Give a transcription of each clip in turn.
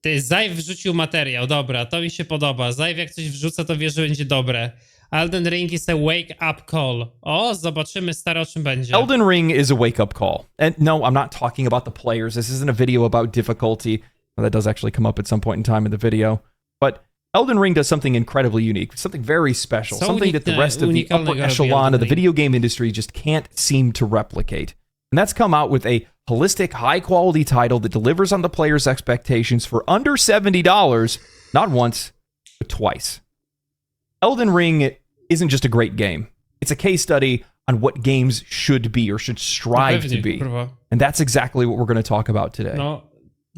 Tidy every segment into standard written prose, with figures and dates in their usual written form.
Ty, Zajw wrzucił materiał, dobra, to mi się podoba. Zajw jak coś wrzuca, to wie, że będzie dobre. Elden Ring is a wake-up call. O, zobaczymy stary, o czym będzie. Elden Ring is a wake-up call. And no, I'm not talking about the players. This isn't a video about difficulty. Well, that does actually come up at some point in time in the video. But Elden Ring does something incredibly unique, something very special, something that the rest of the upper echelon of the video game industry just can't seem to replicate. And that's come out with a holistic, high-quality title that delivers on the player's expectations for under $70, not once, but twice. Elden Ring isn't just a great game. It's a case study on what games should be or should strive to be. And that's exactly what we're going to talk about today. No.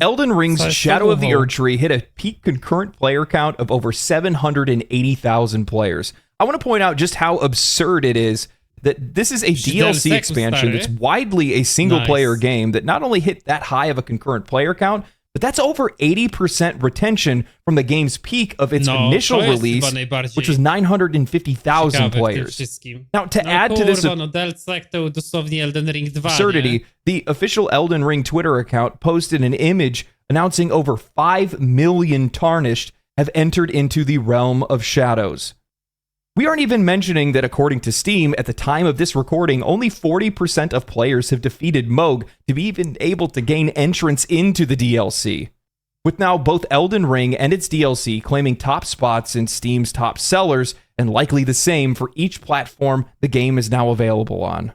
Elden Ring's Shadow of the Erdtree hit a peak concurrent player count of over 780,000 players. I want to point out just how absurd it is that this is a DLC expansion that's widely a single-player game that not only hit that high of a concurrent player count, but that's over 80% retention from the game's peak of its initial release, which was 950,000 players. Now, to add to this absurdity, the official Elden Ring Twitter account posted an image announcing over 5 million tarnished have entered into the realm of shadows. We aren't even mentioning that according to Steam, at the time of this recording, only 40% of players have defeated Mohg to be even able to gain entrance into the DLC. With now both Elden Ring and its DLC claiming top spots in Steam's top sellers, and likely the same for each platform the game is now available on.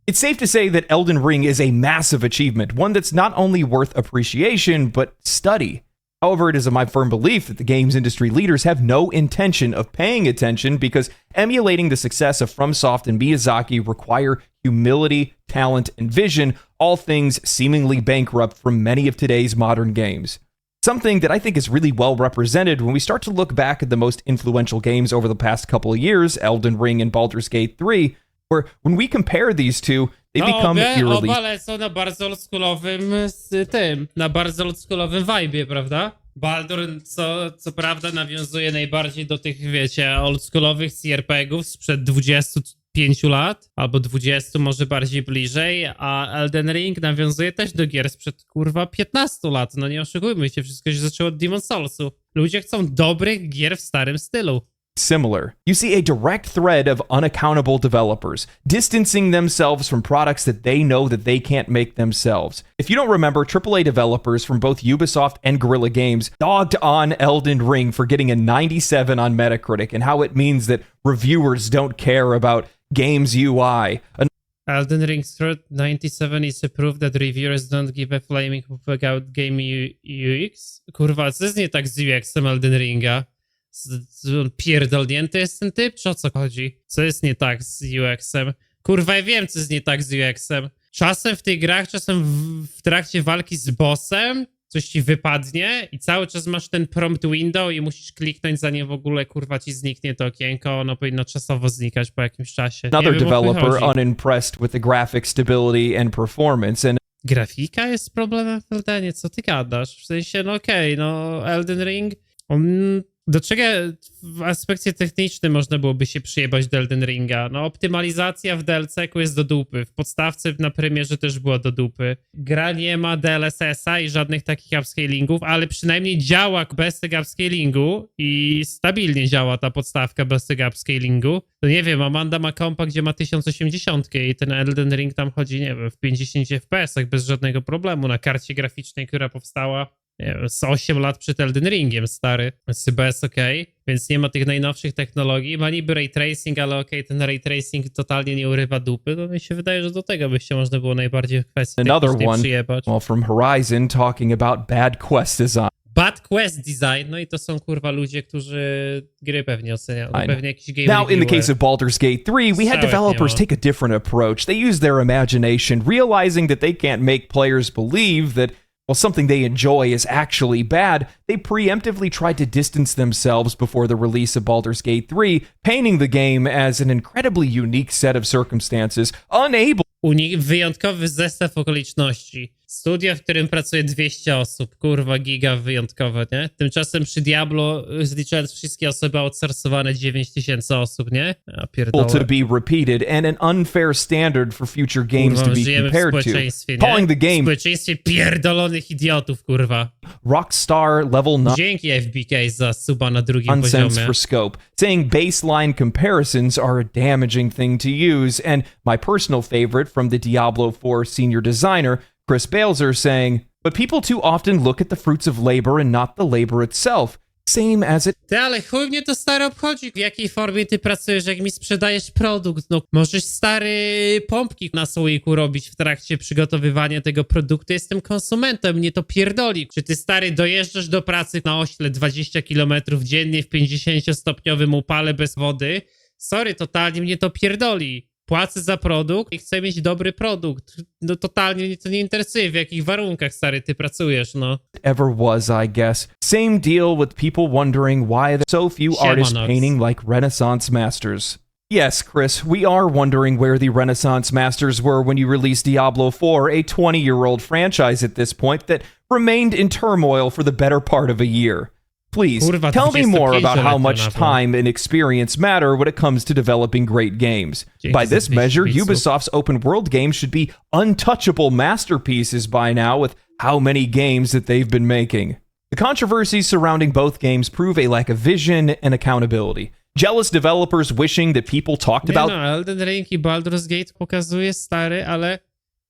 It's safe to say that Elden Ring is a massive achievement, one that's not only worth appreciation, but study. However, it is my firm belief that the games industry leaders have no intention of paying attention because emulating the success of FromSoft and Miyazaki require humility, talent, and vision, all things seemingly bankrupt from many of today's modern games. Something that I think is really well represented when we start to look back at the most influential games over the past couple of years, Elden Ring and Baldur's Gate 3, where when we compare these two, they become eerily... Oba są na bardzo oldschoolowym na bardzo oldschoolowym vibe'ie, prawda? Baldur, co prawda nawiązuje najbardziej do tych, wiecie, oldschoolowych CRPG-ów sprzed 25 lat, albo 20, może bardziej bliżej, a Elden Ring nawiązuje też do gier sprzed, kurwa, 15 lat. No nie oszukujmy się, wszystko się zaczęło od Demon's Soulsu. Ludzie chcą dobrych gier w starym stylu. Similar. You see a direct thread of unaccountable developers, distancing themselves from products that they know that they can't make themselves. If you don't remember, AAA developers from both Ubisoft and Guerrilla Games dogged on Elden Ring for getting a 97 on Metacritic and how it means that reviewers don't care about game's UI. Elden Ring's 97 is a proof that reviewers don't give a flaming fuck about game UX. Kurwa, co jest nie tak z UX-em Elden Ringa? Pierdolnięty jest ten typ, czy o co chodzi? Co jest nie tak z UX-em? Kurwa, ja wiem, co jest nie tak z UX-em. Czasem w tych grach, czasem w trakcie walki z bossem coś ci wypadnie i cały czas masz ten prompt window i musisz kliknąć, zanim w ogóle, kurwa, ci zniknie to okienko. Ono powinno czasowo znikać po jakimś czasie. Another developer unimpressed with the graphic stability and performance and grafika jest problemem w Eldenie, co ty gadasz? W sensie, no okej, no Elden Ring, do czego w aspekcie technicznym można byłoby się przyjebać do Elden Ringa? No optymalizacja w DLC-ku jest do dupy, w podstawce na premierze też była do dupy. Gra nie ma DLSS-a i żadnych takich upscalingów, ale przynajmniej działa bez tego upscalingu i stabilnie działa ta podstawka bez tego upscalingu. To nie wiem, Amanda ma kompa, gdzie ma 1080 i ten Elden Ring tam chodzi, nie wiem, w 50 FPS-ach bez żadnego problemu na karcie graficznej, która powstała nie wiem, z 8 lat przed Elden Ringiem, stary. Więc chyba jest okej. Więc nie ma tych najnowszych technologii. Ma niby ray tracing, ale okej, ten ray tracing totalnie nie urywa dupy. No mi się wydaje, że do tego by się można było najbardziej w kwestii technicznej przyjebać. Well, from Horizon talking about bad quest design. Bad quest design, no i to są kurwa ludzie, którzy gry pewnie oceniają. No, pewnie jakiś game Now, in the case of Baldur's Gate 3, we had developers take a different approach. They used their imagination, realizing that they can't make players believe that while something they enjoy is actually bad, they preemptively tried to distance themselves before the release of Baldur's Gate 3, painting the game as an incredibly unique set of circumstances, unable... Wyjątkowy zestaw okoliczności. Studio, w którym pracuje 200 osób. Kurwa, giga wyjątkowo, nie? Tymczasem przy Diablo, zliczając wszystkie osoby outsourcowane, 9000 osób, nie? Ja pierdolę. To be repeated and an unfair standard for future games Kurwa, to be żyjemy w compared to. społeczeństwie, nie? Calling the W game społeczeństwie pierdolonych idiotów, kurwa. Rockstar Level 9 Dzięki FBK za suba na drugim nonsense poziomie. for scope, saying baseline comparisons are a damaging thing to use, and my personal favorite from the Diablo 4 senior designer, Chris Balzer, saying, but people too often look at the fruits of labor and not the labor itself. Same as it Ty, ale chuj mnie to stary obchodzi, w jakiej formie ty pracujesz, jak mi sprzedajesz produkt. No, możesz stary pompki na słoiku robić w trakcie przygotowywania tego produktu. Jestem konsumentem, mnie to pierdoli. Czy ty stary dojeżdżasz do pracy na ośle 20 km dziennie w 50-stopniowym upale bez wody? Sorry, totalnie mnie to pierdoli. Płacę za produkt i chcę mieć dobry produkt. No totalnie mnie to nie interesuje, w jakich warunkach, stary, ty pracujesz, no. ever was, I guess. Same deal with people wondering why there are so few artists Siemanox. painting like Renaissance masters. Yes, Chris, we are wondering where the Renaissance masters were when you released Diablo 4, a 20-year-old franchise at this point that remained in turmoil for the better part of a year. Please, Kurwa, tell me more about how 25-letnia much na to. time and experience matter when it comes to developing great games. Dzięki By za this 200 measure, widzów. Ubisoft's open world games should be untouchable masterpieces by now with how many games that they've been making. The controversies surrounding both games prove a lack of vision and accountability. Jealous developers wishing that people talked Nie about no, Elden Ring i Baldur's Gate pokazuje, stary, ale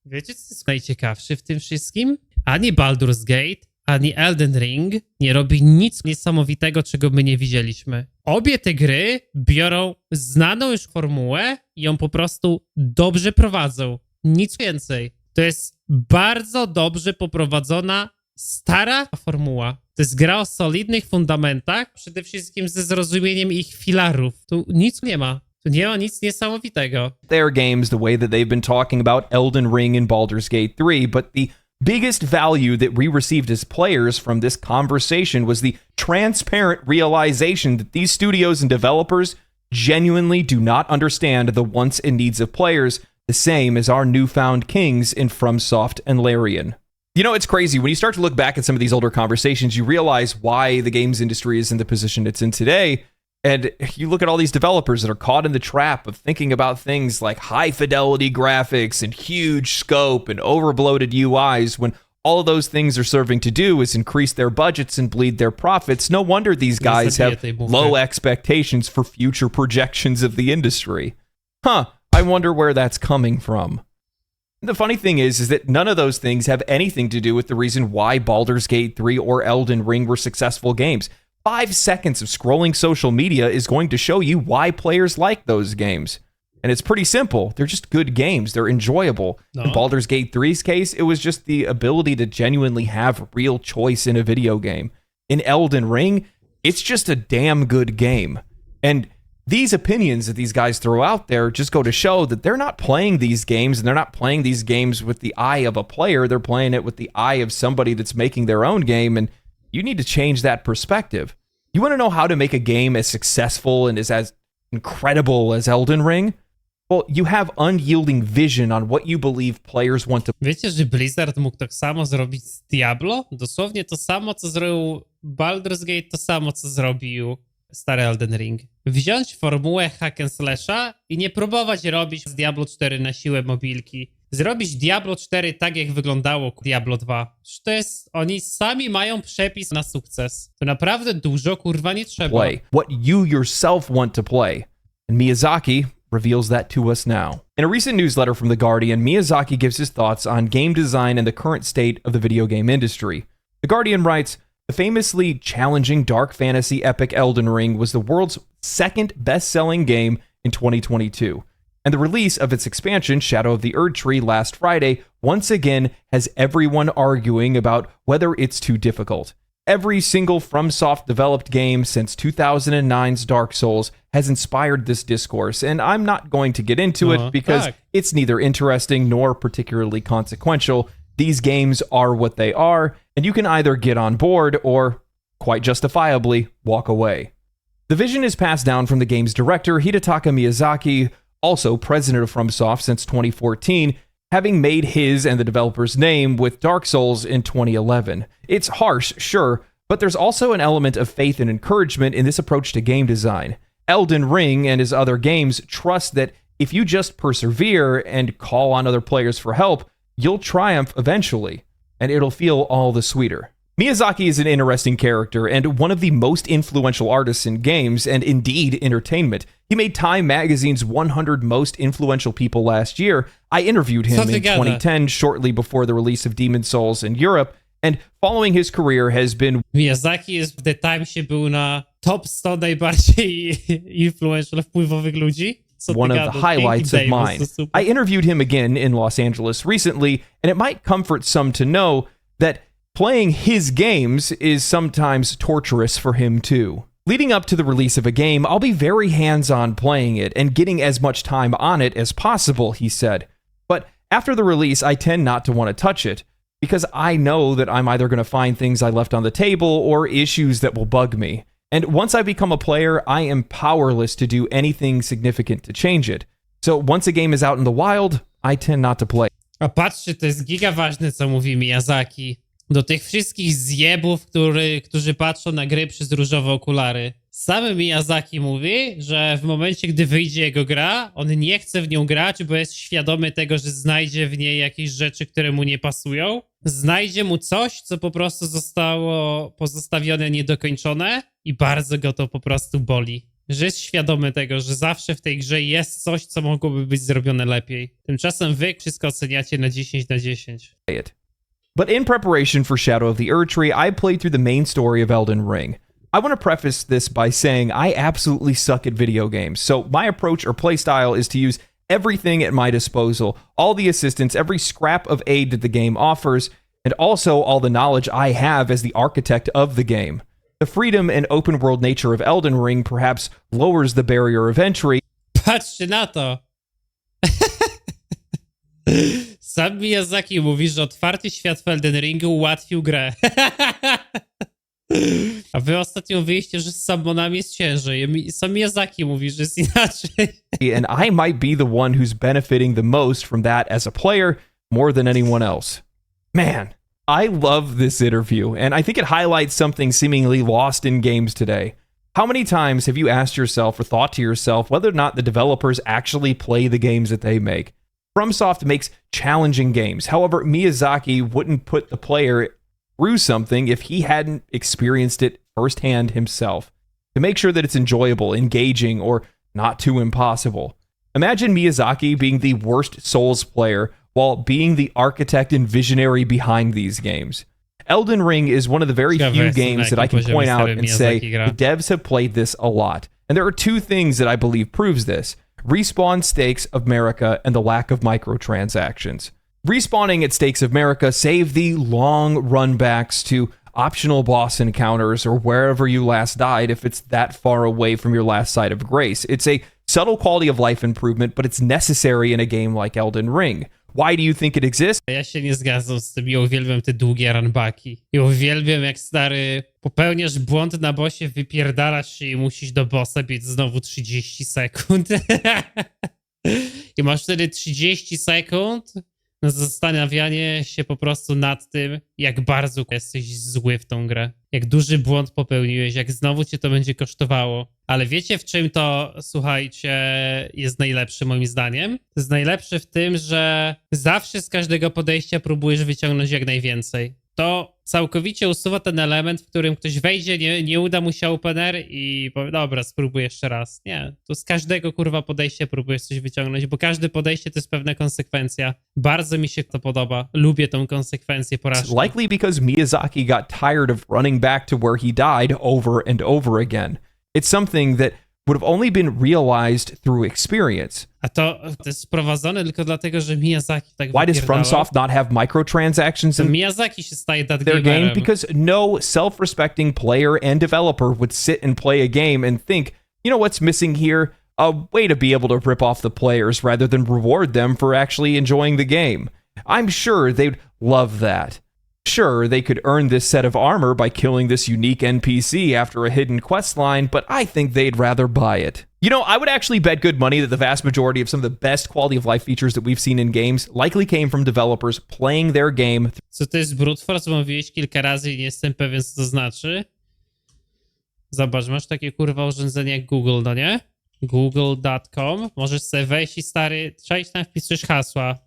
wiecie, co jest najciekawsze w tym wszystkim? Ani Baldur's Gate, ani Elden Ring nie robi nic niesamowitego, czego my nie widzieliśmy. Obie te gry biorą znaną już formułę i ją po prostu dobrze prowadzą. Nic więcej. To jest bardzo dobrze poprowadzona, stara formuła. To jest gra o solidnych fundamentach, przede wszystkim ze zrozumieniem ich filarów. Tu nic nie ma. Tu nie ma nic niesamowitego. their games the way that they've been talking about Elden Ring and Baldur's Gate 3, but the biggest value that we received as players from this conversation was the transparent realization that these studios and developers genuinely do not understand the wants and needs of players the same as our newfound kings in FromSoft and Larian. You know, it's crazy. When you start to look back at some of these older conversations, you realize why the games industry is in the position it's in today. And you look at all these developers that are caught in the trap of thinking about things like high fidelity graphics and huge scope and overbloated UIs when all of those things are serving to do is increase their budgets and bleed their profits. No wonder these guys have low expectations for future projections of the industry. I wonder where that's coming from. The funny thing is that none of those things have anything to do with the reason why Baldur's Gate 3 or Elden Ring were successful games. 5 seconds of scrolling social media is going to show you why players like those games. And it's pretty simple. They're just good games. They're enjoyable. No. In Baldur's Gate 3's case, it was just the ability to genuinely have real choice in a video game. In Elden Ring, it's just a damn good game. And these opinions that these guys throw out there just go to show that they're not playing these games, and they're not playing these games with the eye of a player. They're playing it with the eye of somebody that's making their own game, and you need to change that perspective. You want to know how to make a game as successful and as incredible as Elden Ring? Well, you have unyielding vision on what you believe players want to Wiecie, że Blizzard mógł tak samo zrobić z Diablo? Dosłownie to samo, co zrobił Baldur's Gate, to samo, co zrobił stary Elden Ring. Wziąć formułę hack and slasha i nie próbować robić z Diablo 4 na siłę mobilki. Zrobić Diablo 4 tak, jak wyglądało Diablo 2. Przecież to jest... Oni sami mają przepis na sukces. To naprawdę dużo, kurwa, nie trzeba. play, what you yourself want to play. And Miyazaki reveals that to us now. In a recent newsletter from The Guardian, Miyazaki gives his thoughts on game design and the current state of the video game industry. The Guardian writes, the famously challenging dark fantasy epic Elden Ring was the world's second best-selling game in 2022. And the release of its expansion, Shadow of the Erdtree, last Friday, once again has everyone arguing about whether it's too difficult. Every single FromSoft-developed game since 2009's Dark Souls has inspired this discourse, and I'm not going to get into it because it's neither interesting nor particularly consequential. These games are what they are, and you can either get on board or, quite justifiably, walk away. The vision is passed down from the game's director, Hidetaka Miyazaki, also president of FromSoft since 2014, having made his and the developer's name with Dark Souls in 2011. It's harsh, sure, but there's also an element of faith and encouragement in this approach to game design. Elden Ring and his other games trust that if you just persevere and call on other players for help, you'll triumph eventually, and it'll feel all the sweeter. Miyazaki is an interesting character and one of the most influential artists in games and indeed entertainment. He made Time Magazine's 100 Most Influential People last year. I interviewed him in 2010, shortly before the release of Demon's Souls in Europe, and following his career has been... Miyazaki jest w The Timesie był na top 100 najbardziej influential, wpływowych ludzi. One of the highlights of mine. I interviewed him again in Los Angeles recently, and it might comfort some to know that playing his games is sometimes torturous for him too. Leading up to the release of a game, I'll be very hands-on playing it and getting as much time on it as possible, he said. But after the release, I tend not to want to touch it, because I know that I'm either going to find things I left on the table or issues that will bug me. And once I become a player, I am powerless to do anything significant to change it. So once a game is out in the wild, I tend not to play. A patrzcie, to jest giga ważne, co mówi Miyazaki. Do tych wszystkich zjebów, którzy patrzą na gry przez różowe okulary. Sam Miyazaki mówi, że w momencie, gdy wyjdzie jego gra, on nie chce w nią grać, bo jest świadomy tego, że znajdzie w niej jakieś rzeczy, które mu nie pasują. Znajdzie mu coś, co po prostu zostało pozostawione niedokończone i bardzo go to po prostu boli. Że jest świadomy tego, że zawsze w tej grze jest coś, co mogłoby być zrobione lepiej. Tymczasem wy wszystko oceniacie na 10 na 10. But in preparation for Shadow of the Erdtree, I played through the main story of Elden Ring. I want to preface this by saying I absolutely suck at video games, so my approach or playstyle is to use everything at my disposal, all the assistance, every scrap of aid that the game offers, and also all the knowledge I have as the architect of the game. The freedom and open world nature of Elden Ring perhaps lowers the barrier of entry. Patrzcie na to! Sam Miyazaki mówi, że otwarty świat w Elden Ringu ułatwił grę. A wy ostatnio wyjście, że z sammonami jest ciężej. Sam Miyazaki mówi, że jest inaczej. And I might be the one who's benefiting the most from that as a player more than anyone else. Man, I love this interview, and I think it highlights something seemingly lost in games today. How many times have you asked yourself or thought to yourself whether or not the developers actually play the games that they make? FromSoft makes challenging games. However, Miyazaki wouldn't put the player through something if he hadn't experienced it firsthand himself, to make sure that it's enjoyable, engaging, or not too impossible. Imagine Miyazaki being the worst Souls player while being the architect and visionary behind these games. Elden Ring is one of the very few games that I can point out and say the devs have played this a lot. And there are two things that I believe proves this. Respawn Stakes of America and the lack of microtransactions. Respawning at Stakes of America save the long runbacks to optional boss encounters or wherever you last died if it's that far away from your last site of grace. It's a subtle quality of life improvement, but it's necessary in a game like Elden Ring. Why do you think it exists? Ja się nie zgadzam z tym. Ja uwielbiam te długie runbacki. I uwielbiam, jak stary popełniasz błąd na bossie, wypierdalasz się i musisz do bossa biec znowu 30 sekund. I masz wtedy 30 sekund na zastanawianie się po prostu nad tym, jak bardzo jesteś zły w tą grę. Jak duży błąd popełniłeś, jak znowu cię to będzie kosztowało. Ale wiecie, w czym to, słuchajcie, jest najlepsze moim zdaniem? To jest najlepsze w tym, że zawsze z każdego podejścia próbujesz wyciągnąć jak najwięcej. To całkowicie usuwa ten element, w którym ktoś wejdzie, nie uda mu się opener i powie, dobra, spróbuj jeszcze raz. Nie, to z każdego kurwa podejścia próbujesz coś wyciągnąć, bo każde podejście to jest pewna konsekwencja. Bardzo mi się to podoba. Lubię tą konsekwencję porażki. Likely because Miyazaki got tired of running back to where he died over and over again. It's something that would have only been realized through experience. A to jest sprowadzone tylko dlatego, że Miyazaki tak Why does FromSoft not have microtransactions in Miyazaki się staje their game? Because no self-respecting player and developer would sit and play a game and think, you know what's missing here? A way to be able to rip off the players rather than reward them for actually enjoying the game. I'm sure they'd love that. Sure, they could earn this set of armor by killing this unique NPC after a hidden quest line, but I think they'd rather buy it. You know, I would actually bet good money that the vast majority of some of the best quality of life features that we've seen in games likely came from developers playing their game. Co to jest brute force? Mówiłeś kilka razy i nie jestem pewien, co to znaczy. Zobacz, masz takie kurwa urządzenie jak Google, no nie? Google.com. Możesz sobie wejść i stary, czaić tam wpisujesz hasła.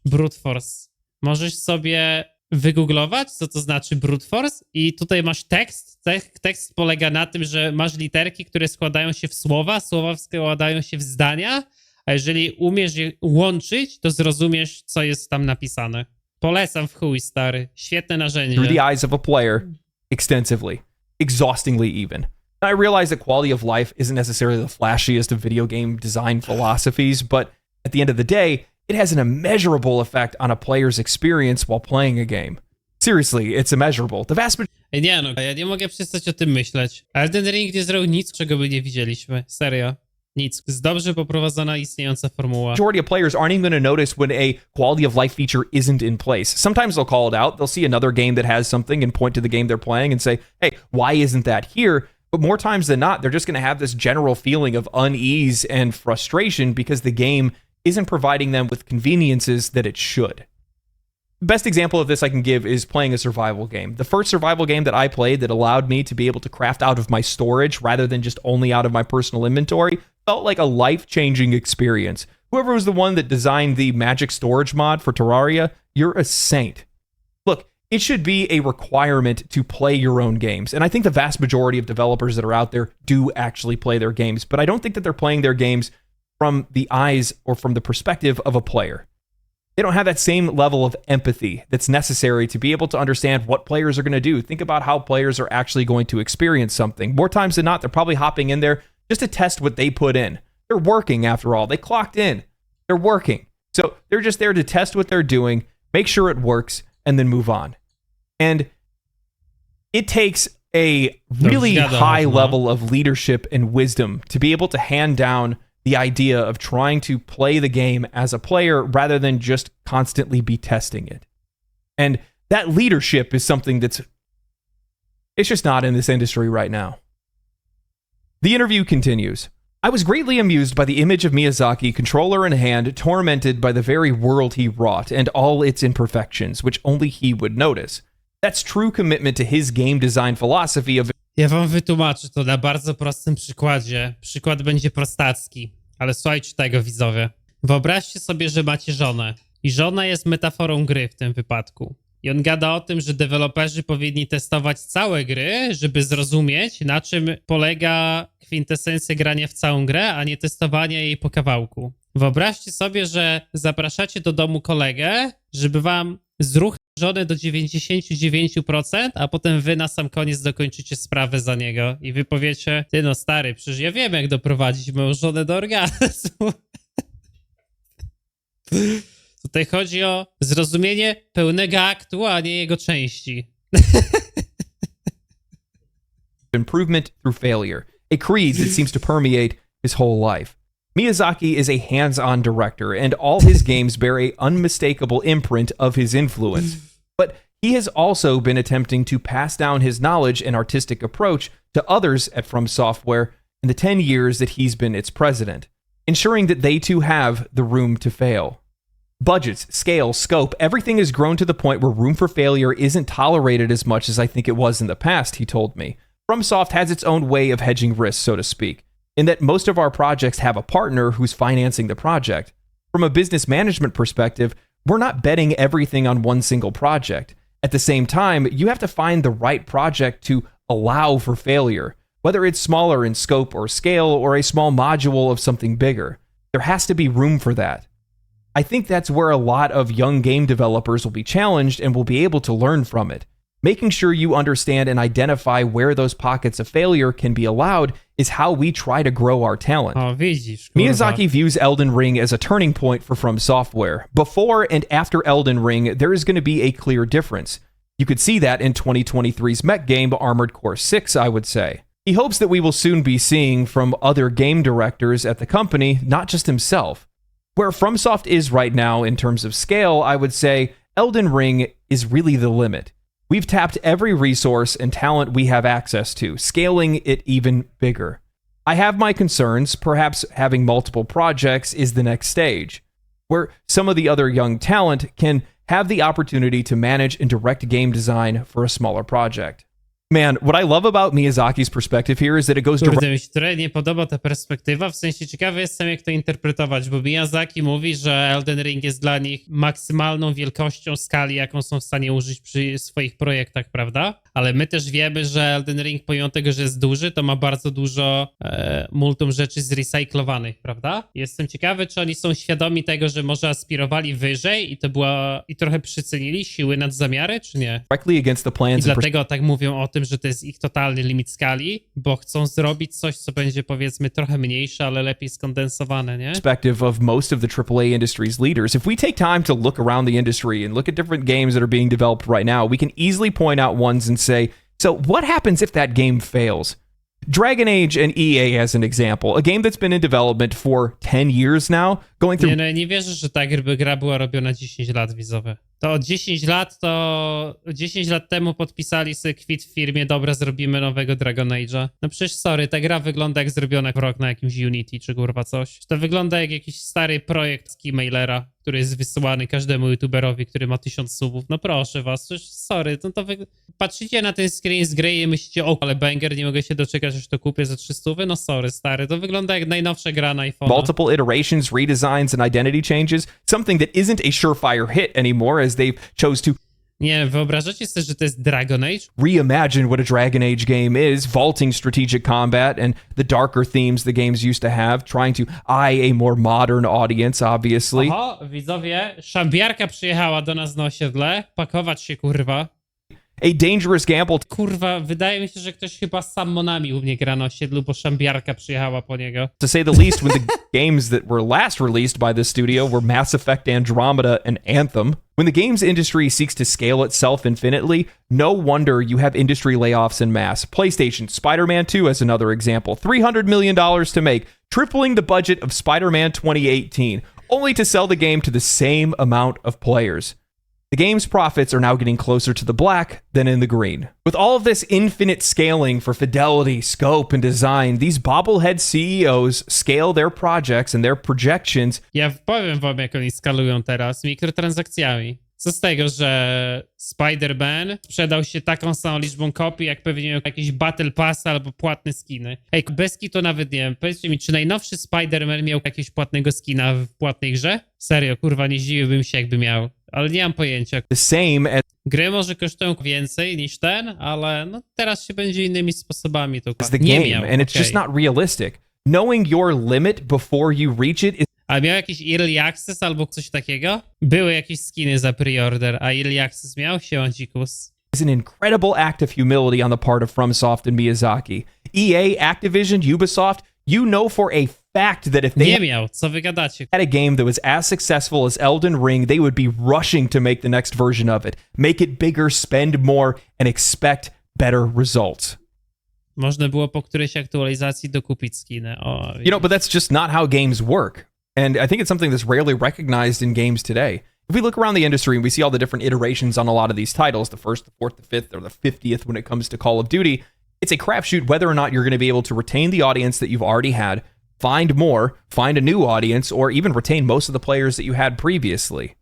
Brute force. Możesz sobie wygooglować, co to znaczy brute force i tutaj masz tekst. Tekst polega na tym, że masz literki, które składają się w słowa, słowa składają się w zdania, a jeżeli umiesz je łączyć, to zrozumiesz, co jest tam napisane. Polecam w chuj, stary. Świetne narzędzie. Through the eyes of a player extensively, exhaustingly even. Now, I realize that quality of life isn't necessarily the flashiest of video game design philosophies, but at the end of the day, it has an immeasurable effect on a player's experience while playing a game. Seriously, it's immeasurable. The vast Nie no, ja nie mogę przestać o tym myśleć. Elden Ring nie zrobił nic, czego by nie widzieliśmy. Serio. Nic. Jest dobrze poprowadzona istniejąca formuła. majority of players aren't even going to notice when a quality of life feature isn't in place. Sometimes they'll call it out. They'll see another game that has something and point to the game they're playing and say, hey, why isn't that here? But more times than not, they're just going to have this general feeling of unease and frustration because the game isn't providing them with conveniences that it should. Best example of this I can give is playing a survival game. The first survival game that I played that allowed me to be able to craft out of my storage rather than just only out of my personal inventory felt like a life-changing experience. Whoever was the one that designed the magic storage mod for Terraria, you're a saint. Look, it should be a requirement to play your own games. And I think the vast majority of developers that are out there do actually play their games, but I don't think that they're playing their games from the eyes or from the perspective of a player. They don't have that same level of empathy that's necessary to be able to understand what players are going to do. Think about how players are actually going to experience something. More times than not, they're probably hopping in there just to test what they put in. They're working, after all. They clocked in. They're working. So they're just there to test what they're doing, make sure it works, and then move on. And it takes a really high level of leadership and wisdom to be able to hand down the idea of trying to play the game as a player rather than just constantly be testing it. And that leadership is something it's just not in this industry right now. The interview continues. I was greatly amused by the image of Miyazaki, controller in hand, tormented by the very world he wrought and all its imperfections, which only he would notice. That's true commitment to his game design philosophy of... Ja wam wytłumaczę to na bardzo prostym przykładzie. Przykład będzie prostacki, ale słuchajcie tego, widzowie. Wyobraźcie sobie, że macie żonę i żona jest metaforą gry w tym wypadku. I on gada o tym, że deweloperzy powinni testować całe gry, żeby zrozumieć, na czym polega kwintesencja grania w całą grę, a nie testowania jej po kawałku. Wyobraźcie sobie, że zapraszacie do domu kolegę, żeby wam zruchał żonę do 99%, a potem wy na sam koniec dokończycie sprawę za niego i wy powiecie, ty no stary, przecież ja wiem, jak doprowadzić moją żonę do orgazmu. Tutaj chodzi o zrozumienie pełnego aktu, a nie jego części. improvement through failure, a creed that seems to permeate his whole life. Miyazaki is a hands-on director, and all his games bear a unmistakable imprint of his influence. But he has also been attempting to pass down his knowledge and artistic approach to others at From Software in the 10 years that he's been its president, ensuring that they too have the room to fail. Budgets, scale, scope, everything has grown to the point where room for failure isn't tolerated as much as I think it was in the past, he told me. FromSoft has its own way of hedging risks, so to speak, in that most of our projects have a partner who's financing the project. From a business management perspective, we're not betting everything on one single project. At the same time, you have to find the right project to allow for failure, whether it's smaller in scope or scale or a small module of something bigger. There has to be room for that. I think that's where a lot of young game developers will be challenged and will be able to learn from it. Making sure you understand and identify where those pockets of failure can be allowed is how we try to grow our talent. O, widzisz, kurwa. Miyazaki views Elden Ring as a turning point for From Software. Before and after Elden Ring, there is going to be a clear difference. You could see that in 2023's mech game Armored Core 6, I would say. He hopes that we will soon be seeing from other game directors at the company, not just himself. Where FromSoft is right now in terms of scale, I would say Elden Ring is really the limit. We've tapped every resource and talent we have access to, scaling it even bigger. I have my concerns. Perhaps having multiple projects is the next stage, where some of the other young talent can have the opportunity to manage and direct game design for a smaller project. Man, what I love about Miyazaki's perspective here is that it goes Kurde, mi się trochę nie podoba ta perspektywa, w sensie ciekawy jestem, jak to interpretować, bo Miyazaki mówi, że Elden Ring jest dla nich maksymalną wielkością skali, jaką są w stanie użyć przy swoich projektach, prawda? Ale my też wiemy, że Elden Ring, pomimo tego, że jest duży, to ma bardzo dużo multum rzeczy zrecyklowanych, prawda? Jestem ciekawy, czy oni są świadomi tego, że może aspirowali wyżej i trochę przycenili siły nad zamiary, czy nie? directly against the I plans and dlatego tak mówią o tym, że to jest ich totalny limit skali, bo chcą zrobić coś, co będzie powiedzmy trochę mniejsze, ale lepiej skondensowane, nie? perspective of most of the AAA industry's leaders. If we take time to look around the industry and look at different games that are being developed right now, we can easily point out ones and say, so what happens if that game fails? Dragon Age and EA as an example, a game that's been in development for 10 years now, going through Nie, no ja nie wierzę, że ta gra była robiona 10 lat, widzowie. To 10 lat temu podpisali sobie kwit w firmie, dobra, zrobimy nowego Dragon Age'a. No przecież sorry, ta gra wygląda jak zrobiona w rok na jakimś Unity czy kurwa coś. To wygląda jak jakiś stary projekt z Keymailera, który jest wysyłany każdemu youtuberowi, który ma 1000 subów. No proszę was, przecież sorry, patrzycie na ten screen z gry i myślicie, o, ale banger, nie mogę się doczekać, aż to kupię za 300. No sorry, stary, to wygląda jak najnowsza gra na iPhone. multiple iterations, redesigns, and identity changes, something that isn't a surefire hit anymore as they chose to Nie, wyobrażacie sobie, że to jest Dragon Age? reimagine what a Dragon Age game is, vaulting strategic combat and the darker themes the games used to have, trying to eye a more modern audience, obviously. Oho, widzowie, szambiarka przyjechała do nas na osiedle, pakować się, kurwa. A dangerous gamble Kurwa, wydaje mi się, że ktoś chyba z sammonami u mnie gra na osiedlu, bo szambiarka przyjechała po niego. to say the least, when the games that were last released by this studio were Mass Effect Andromeda and Anthem. When the games industry seeks to scale itself infinitely, no wonder you have industry layoffs en masse. PlayStation, Spider-Man 2 as another example. $300 million to make, tripling the budget of Spider-Man 2018, only to sell the game to the same amount of players. The game's profits are now getting closer to the black than in the green. With all of this infinite scaling for fidelity, scope, and design, these bobblehead CEOs scale their projects and their projections. Ja powiem wam, jak oni skalują teraz mikrotransakcjami. Co z tego, że Spider-Man sprzedał się taką samą liczbą kopii, jak pewnie miał jakieś Battle Pass albo płatne skiny. Ej, bez kitu nawet nie wiem. Powiedzcie mi, czy najnowszy Spider-Man miał jakiegoś płatnego skina w płatnej grze? Serio, kurwa, nie zdziwiłbym się, jakby miał. Ale nie mam pojęcia. The same as Gry może kosztują więcej niż ten, ale no teraz się będzie innymi sposobami to the nie game, miał. and it's just not realistic. Knowing your limit before you reach it is A miał jakiś Early Access albo coś takiego? Były jakieś skiny za pre-order, a Early Access miał się dzikus. an incredible act of humility on the part of FromSoft and Miyazaki. EA, Activision, Ubisoft, you know for a fact that if they Nie miał, co wy gadacie? had a game that was as successful as Elden Ring, they would be rushing to make the next version of it, make it bigger, spend more, and expect better results. Można było po którejś aktualizacji dokupić skinę. O, You know, but that's just not how games work. And I think it's something that's rarely recognized in games today. If we look around the industry and we see all the different iterations on a lot of these titles, the first, the fourth, the fifth, or the 50th when it comes to Call of Duty, it's a crapshoot whether or not you're going to be able to retain the audience that you've already had, find more, find a new audience, or even retain most of the players that you had previously.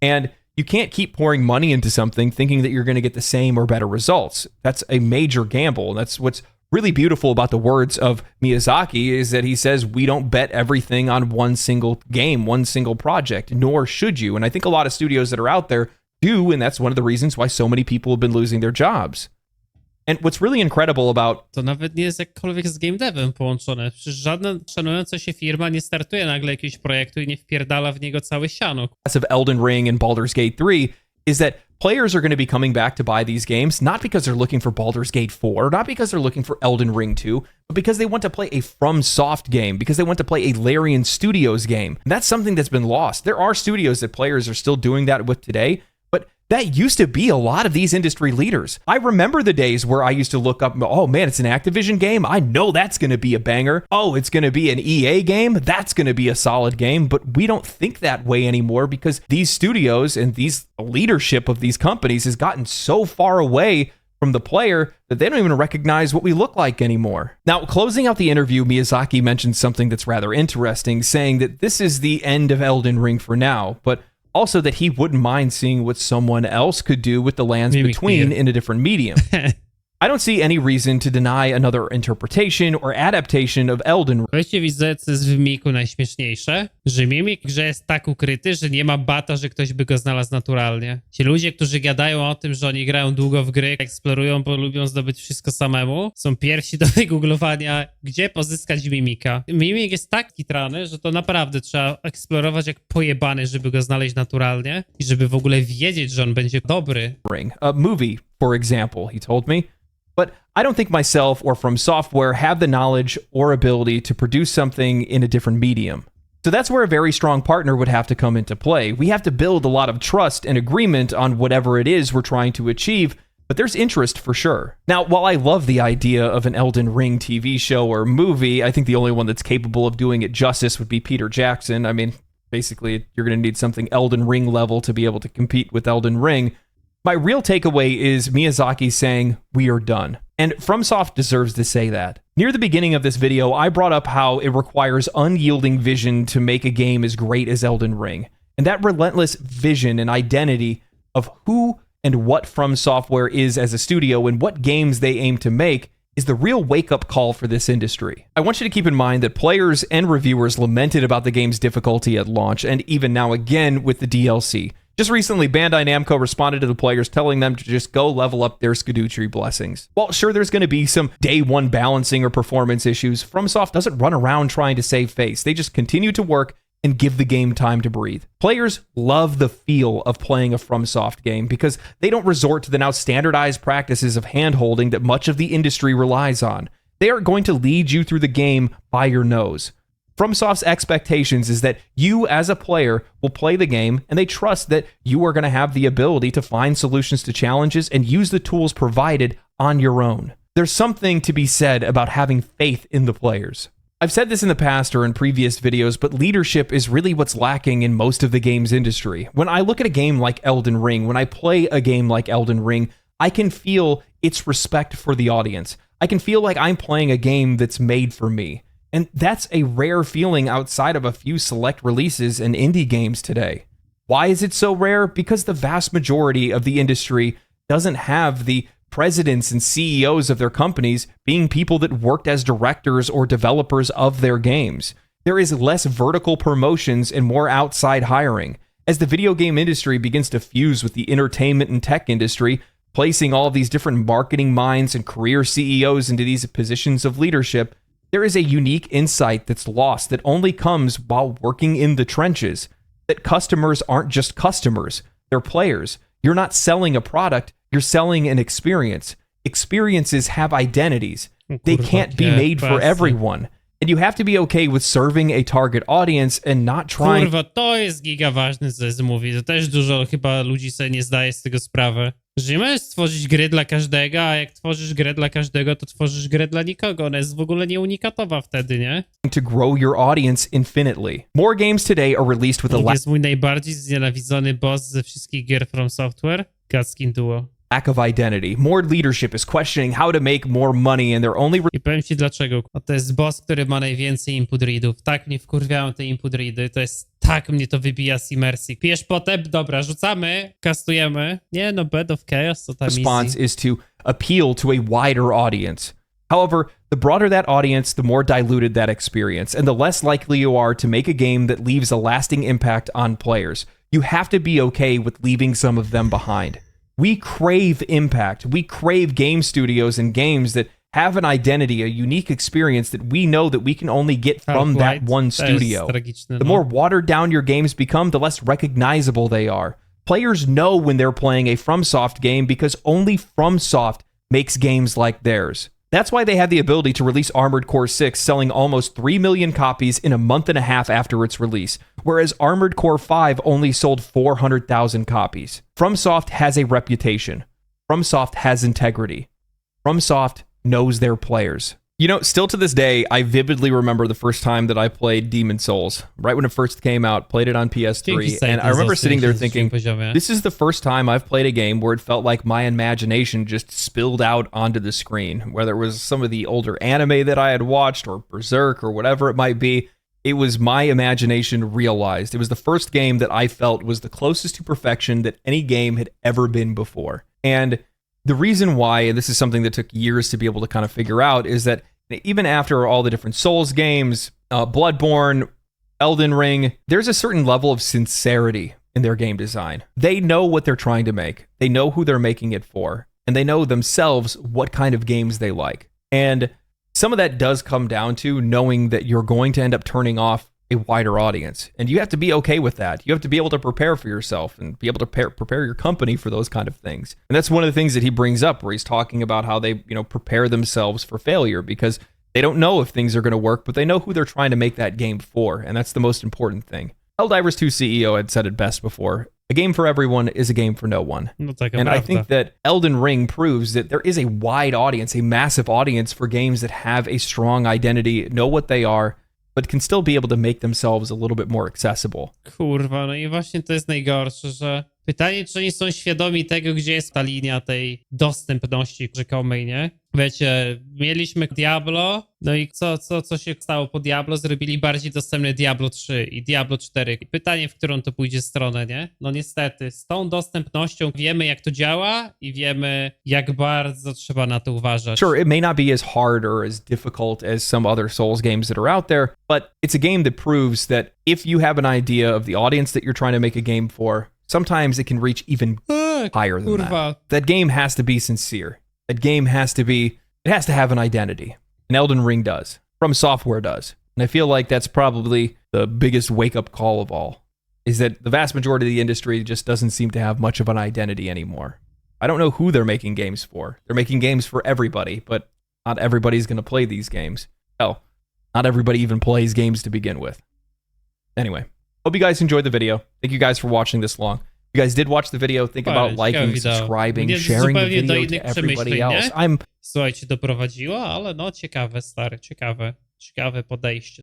And you can't keep pouring money into something thinking that you're going to get the same or better results. That's a major gamble. That's what's really beautiful about the words of Miyazaki is that he says we don't bet everything on one single game, one single project, nor should you. And I think a lot of studios that are out there do, and that's one of the reasons why so many people have been losing their jobs. And what's really incredible about To nawet nie jest jakkolwiek z game devem połączone. Przecież żadna szanująca się firma nie startuje nagle jakiegoś projektu i nie wpierdala w niego całe siano. of Elden Ring and Baldur's Gate 3 is that players are going to be coming back to buy these games not because they're looking for Baldur's Gate 4, not because they're looking for Elden Ring 2, but because they want to play a FromSoft game, because they want to play a Larian Studios game. And that's something that's been lost. There are studios that players are still doing that with today, but that used to be a lot of these industry leaders. I remember the days where I used to look up, oh man, it's an Activision game. I know that's going to be a banger. Oh, it's going to be an EA game. That's going to be a solid game. But we don't think that way anymore because these studios and these leadership of these companies has gotten so far away from the player that they don't even recognize what we look like anymore. Now, closing out the interview, Miyazaki mentioned something that's rather interesting, saying that this is the end of Elden Ring for now, but also that he wouldn't mind seeing what someone else could do with the lands between in a different medium. I don't see any reason to deny another interpretation or adaptation of Elden Ring. Wiecie, widzę, co jest w Mimiku najśmieszniejsze? Że Mimik w grze jest tak ukryty, że nie ma bata, że ktoś by go znalazł naturalnie. Ci ludzie, którzy gadają o tym, że oni grają długo w gry, eksplorują, bo lubią zdobyć wszystko samemu, są pierwsi do wygooglowania, gdzie pozyskać Mimika. Mimik jest tak kitrany, że to naprawdę trzeba eksplorować jak pojebany, żeby go znaleźć naturalnie i żeby w ogóle wiedzieć, że on będzie dobry. A movie, for example, he told me. But I don't think myself or From Software have the knowledge or ability to produce something in a different medium. So that's where a very strong partner would have to come into play. We have to build a lot of trust and agreement on whatever it is we're trying to achieve, but there's interest for sure. Now, while I love the idea of an Elden Ring TV show or movie, I think the only one that's capable of doing it justice would be Peter Jackson. I mean, basically, you're going to need something Elden Ring level to be able to compete with Elden Ring. My real takeaway is Miyazaki saying, "We are done." And FromSoft deserves to say that. Near the beginning of this video, I brought up how it requires unyielding vision to make a game as great as Elden Ring. And that relentless vision and identity of who and what From Software is as a studio and what games they aim to make is the real wake-up call for this industry. I want you to keep in mind that players and reviewers lamented about the game's difficulty at launch, and even now again with the DLC. Just recently, Bandai Namco responded to the players telling them to just go level up their Scadutree blessings. While sure there's going to be some day one balancing or performance issues, FromSoft doesn't run around trying to save face. They just continue to work and give the game time to breathe. Players love the feel of playing a FromSoft game because they don't resort to the now standardized practices of hand-holding that much of the industry relies on. They are going to lead you through the game by your nose. FromSoft's expectations is that you, as a player, will play the game, and they trust that you are going to have the ability to find solutions to challenges and use the tools provided on your own. There's something to be said about having faith in the players. I've said this in the past or in previous videos, but leadership is really what's lacking in most of the games industry. When I look at a game like Elden Ring, when I play a game like Elden Ring, I can feel its respect for the audience. I can feel like I'm playing a game that's made for me. And that's a rare feeling outside of a few select releases and indie games today. Why is it so rare? Because the vast majority of the industry doesn't have the presidents and CEOs of their companies being people that worked as directors or developers of their games. There is less vertical promotions and more outside hiring. As the video game industry begins to fuse with the entertainment and tech industry, placing all of these different marketing minds and career CEOs into these positions of leadership, there is a unique insight that's lost that only comes while working in the trenches. That customers aren't just customers, they're players. You're not selling a product, you're selling an experience. Experiences have identities. They can't be made for everyone. And you have to be okay with serving a target audience and not trying... Kurwa, to jest giga ważne, co jest mówi. To też dużo chyba ludzi sobie nie zdaje z tego sprawy. Że nie możesz stworzyć gry dla każdego, a jak tworzysz grę dla każdego, to tworzysz grę dla nikogo. Ona jest w ogóle nie unikatowa wtedy, nie? To grow your audience infinitely. More games today are released with a To jest mój najbardziej znienawidzony boss ze wszystkich gier From Software. Gatskin Duo. Lack of identity. More leadership is questioning how to make more money and they're only... I powiem ci dlaczego. A to jest boss, który ma najwięcej input readów. Tak mnie wkurwiają te input ready. To jest... Tak mnie to wybija z imersji. Pijesz potem? Dobra, rzucamy, kastujemy. Nie no, Bed of Chaos to tam response is to appeal to a wider audience. However, the broader that audience, the more diluted that experience, and the less likely you are to make a game that leaves a lasting impact on players. You have to be okay with leaving some of them behind. We crave impact. We crave game studios and games that have an identity, a unique experience that we know that we can only get from that one studio. The more watered down your games become, the less recognizable they are. Players know when they're playing a FromSoft game because only FromSoft makes games like theirs. That's why they have the ability to release Armored Core 6 selling almost 3 million copies in a month and a half after its release, whereas Armored Core 5 only sold 400,000 copies. FromSoft has a reputation. FromSoft has integrity. FromSoft knows their players. You know, still to this day, I vividly remember the first time that I played Demon's Souls. Right when it first came out, played it on PS3, and I remember sitting there thinking, this is the first time I've played a game where it felt like my imagination just spilled out onto the screen. Whether it was some of the older anime that I had watched, or Berserk, or whatever it might be, it was my imagination realized. It was the first game that I felt was the closest to perfection that any game had ever been before. And the reason why, and this is something that took years to be able to kind of figure out, is that even after all the different Souls games, Bloodborne, Elden Ring, there's a certain level of sincerity in their game design. They know what they're trying to make. They know who they're making it for. And they know themselves what kind of games they like. And some of that does come down to knowing that you're going to end up turning off a wider audience. And you have to be okay with that. You have to be able to prepare for yourself and be able to prepare your company for those kind of things. And that's one of the things that he brings up, where he's talking about how they, prepare themselves for failure, because they don't know if things are going to work, but they know who they're trying to make that game for. And that's the most important thing. Helldivers 2 CEO had said it best before. A game for everyone is a game for no one. And I think that Elden Ring proves that there is a wide audience, a massive audience for games that have a strong identity, know what they are, but can still be able to make themselves a little bit more accessible. Kurwa, no i właśnie to jest najgorsze, że pytanie, czy oni są świadomi tego, gdzie jest ta linia tej dostępności rzekomej, nie? Wiecie, mieliśmy Diablo, no i co się stało po Diablo? Zrobili bardziej dostępne Diablo 3 i Diablo 4. I pytanie, w którą to pójdzie stronę, nie? No niestety, z tą dostępnością wiemy, jak to działa i wiemy, jak bardzo trzeba na to uważać. Sure, it may not be as hard or as difficult as some other Souls games that are out there, but it's a game that proves that if you have an idea of the audience that you're trying to make a game for, sometimes it can reach even higher than that. That game has to be sincere. That game has to have an identity. And Elden Ring does. From Software does. And I feel like that's probably the biggest wake-up call of all, is that the vast majority of the industry just doesn't seem to have much of an identity anymore. I don't know who they're making games for. They're making games for everybody, but not everybody's going to play these games. Hell, not everybody even plays games to begin with. Anyway, hope you guys enjoyed the video. Thank you guys for watching this long. If you guys did watch the video, think about liking, subscribing, sharing the video to everybody else. Słuchajcie, doprowadziło, ale no ciekawe, stary, ciekawe podejście.